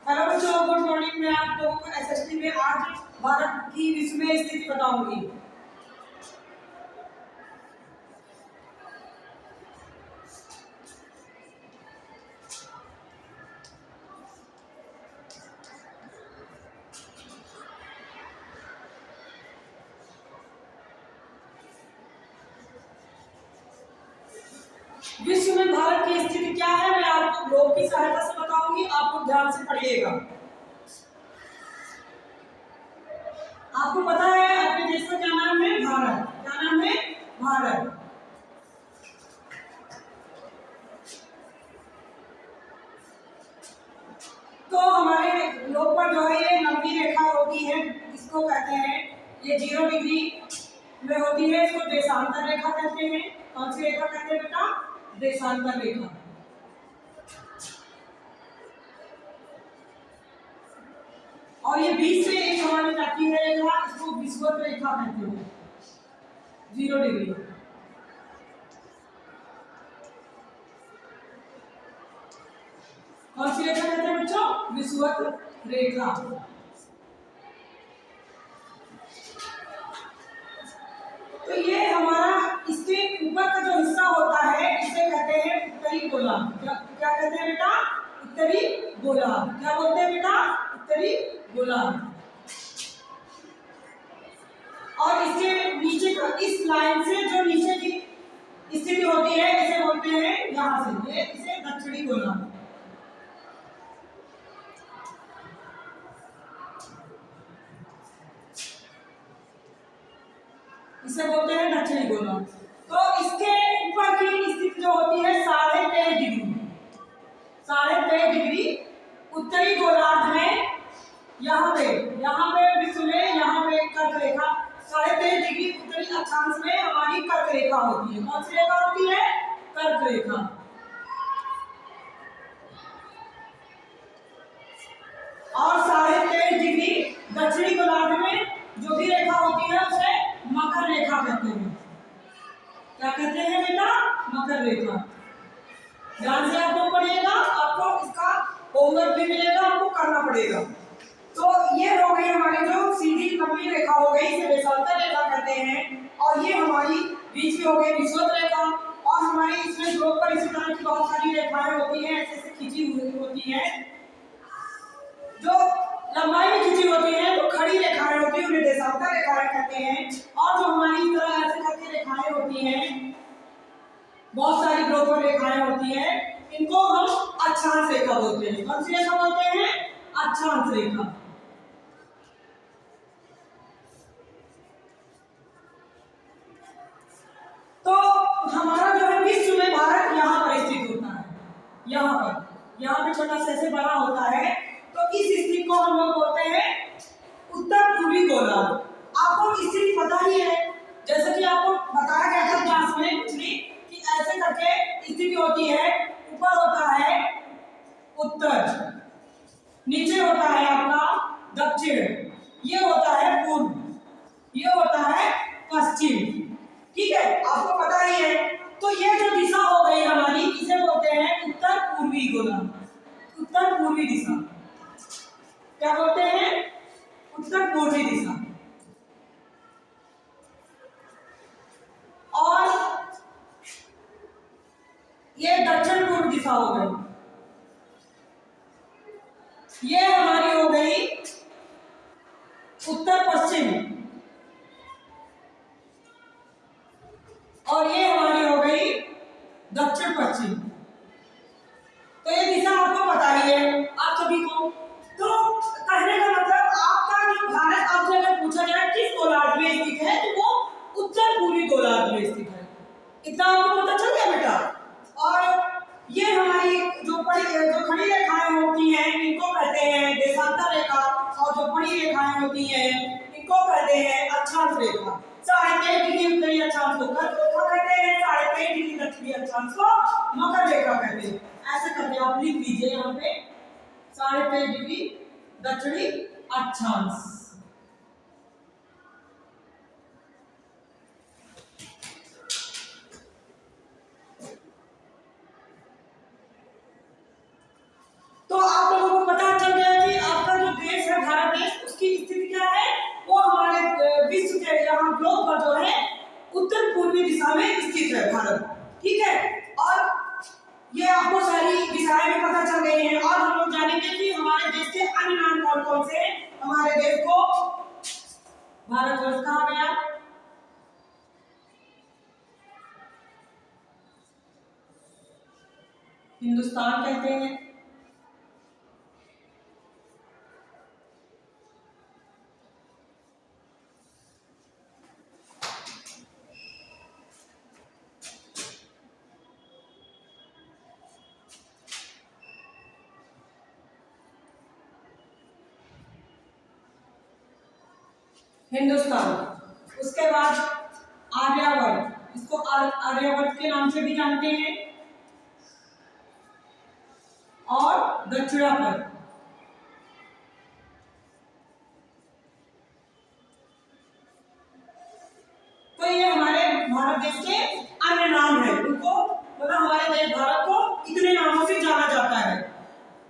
Hello बच्चों, good morning. मैं आप लोगों को एसएसटी में आज भारत की विश्व में स्थिति बताऊंगी। विश्व में भारत की स्थिति क्या है, मैं आपको ग्लोब की सहायता से बताऊंगी। आप लोग ध्यान से पढ़िएगा। आपको पता है अपने देश का क्या नाम है? भारत। क्या नाम है? भारत। तो हमारे ग्लोब पर जो है ये लंबी रेखा होती है, इसको कहते हैं, ये 0 डिग्री में होती है, इसको देशांतर रेखा कहते हैं। कौन सी रेखा कहते हैं बेटा? देशांतर रेखा। और ये बीच से एक हमारी जाती है रेखा, इसको विषुवत रेखा कहते हैं, 0 डिग्री। कौन सी रेखा कहते हैं बच्चों? विषुवत रेखा। तो ये हमारा इसके ऊपर का जो हिस्सा होता है इसे कहते हैं उत्तरी गोलार्ध। क्या कहते हैं बेटा? उत्तरी गोलार्ध। क्या बोलते हैं बेटा? उत्तरी गोलार्ध। और इसके नीचे का इस लाइन से जो नीचे की स्थिति होती है इसे बोलते हैं, यहां से ये इसे दक्षिणी गोलार्ध। इसे बोलते हैं दक्षिणी गोलार्ध। तो इसके ऊपर की स्थिति जो होती है 23.5 डिग्री, 23.5 डिग्री उत्तरी गोलार्ध में, यहाँ पे विश्व में, यहाँ पे कर्क रेखा 23.5 डिग्री उत्तरी अक्षांश में हमारी कर्क रेखा होती है। कौन सी रेखा होती है? कर्क रेखा। और 23.5 डिग्री दक्षिणी गोलार्ध में जो भी रेखा होती है उसे मकर रेखा कहते हैं। क्या कहते हैं बेटा? मकर रेखा। ध्यान से आप लोग पढ़िएगा, आपको इसका होमवर्क भी मिलेगा, आपको करना पड़ेगा। तो ये हो गई हमारी जो सीधी लंबी रेखा हो गई, इसे देशांतर रेखा कहते हैं। और ये हमारी बीच की हो गई विषुवत रेखा। और हमारी इसमें ग्लोब पर इसी तरह की बहुत सारी रेखाएं होती हैं, ऐसे ऐसे खींची हुई होती हैं, जो लंबाई में खींची होती है, तो खड़ी रेखाएं होती है, उन्हें देशांतर रेखाएं कहते हैं। और जो हमारी इस तरह ऐसे करके रेखाएं होती हैं, बहुत सारी ग्लोब पर रेखाएं होती हैं, इनको हम अक्षांश रेखा बोलते हैं। कौन सी रेखा बोलते हैं? अक्षांश रेखा। तो हमारा जो है विश्व में भारत यहाँ पर स्थित होता है, यहाँ पे छोटा सा ऐसे बड़ा होता है। तो इस स्थिति को हम लोग बोलते हैं उत्तर पूर्वी गोलार्ध। आपको स्थिति पता ही है, जैसे कि आपको बताया गया था क्लास में पिछली, कि ऐसे करके स्थिति होती है। ऊपर होता है उत्तर, नीचे होता है आपका दक्षिण, ये होता है पूर्व, ये होता है पश्चिम। ठीक है, आपको पता ही है। तो ये जो दिशा हो गई हमारी, इसे बोलते हैं उत्तर पूर्वी गोलार्ध। उत्तर पूर्वी दिशा क्या बोलते हैं? उत्तर पूर्वी दिशा। और ये दक्षिण पूर्व दिशा हो गई, ये हमारी हो गई उत्तर पश्चिम, और ये हमारी हो गई दक्षिण पश्चिम। तो ये दिशा आपको पता ही है आप सभी को। तो कहने का मतलब आपका जो भारत, आपसे अगर पूछा जाए किस गोलार्ध में स्थित है, तो वो उत्तर पूर्वी गोलार्ध में स्थित है। इतना आपको पता चल गया बेटा? और ये हमारी जो खड़ी रेखाएं होती हैं इनको कहते हैं देशांतर रेखा, और जो बड़ी रेखाएं होती हैं इनको कहते हैं अक्षांश रेखा। 23.5 डिग्री उत्तरी अक्षांश को कर्क रेखा कहते हैं, 23.5 डिग्री दक्षिणी अक्षांश को मकर रेखा कहते हैं। ऐसे करके आप लिख लीजिए यहाँ पे 23.5 डिग्री दक्षिणी अक्षांश। तो आप लोगों को पता चल गया स्थित है भारत, ठीक है। और ये आपको सारी दिशाएं भी पता चल गई हैं। और हम लोग जानेंगे कि हमारे देश के अन्य नाम कौन कौन से हैं। हमारे देश को भारतवर्ष कहा गया, हिंदुस्तान कहते हैं, हिंदुस्तान। उसके बाद आर्यवर्त, इसको आर्यवर्त के नाम से भी जानते हैं। और दक्षिणावर्त, तो ये हमारे भारत देश के अन्य नाम हैं। उनको मतलब हमारे देश भारत को इतने नामों से जाना जाता है।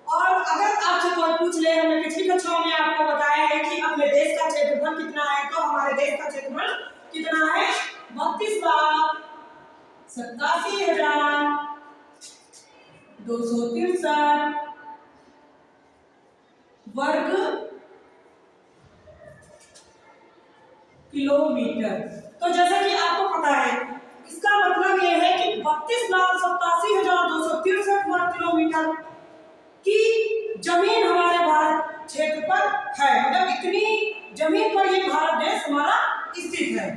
और अगर आपसे कोई पूछ ले, हमने पिछली कक्षाओं में आपको बताया है कि अपने देश का क्षेत्रफल कितना है, तो हमारे देश का क्षेत्रफल कितना है, 32,87,263 वर्ग किलोमीटर। तो जैसा कि आपको पता है, इसका मतलब यह है कि 32,87,263 वर्ग किलोमीटर की जमीन हमारे भारत क्षेत्र पर है। मतलब इतनी जमीन पर ये भारत देश हमारा स्थित है।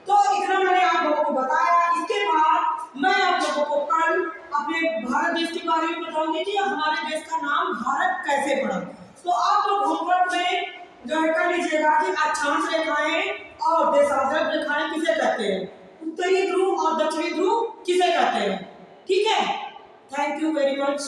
तो इतना मैंने आप लोगों को बताया। इसके बाद मैं आप लोगों को कल अपने भारत देश के बारे में बताऊंगी कि हमारे देश का नाम भारत कैसे पड़ा। तो आप लोग होमवर्क में जो है कर लीजिएगा कि अक्षांश रेखाएं और देशांतरित रेखाएं किसे कहते हैं, उत्तरी ध्रुव और दक्षिणी ध्रुव किसे कहते हैं, ठीक है। Thank you very much.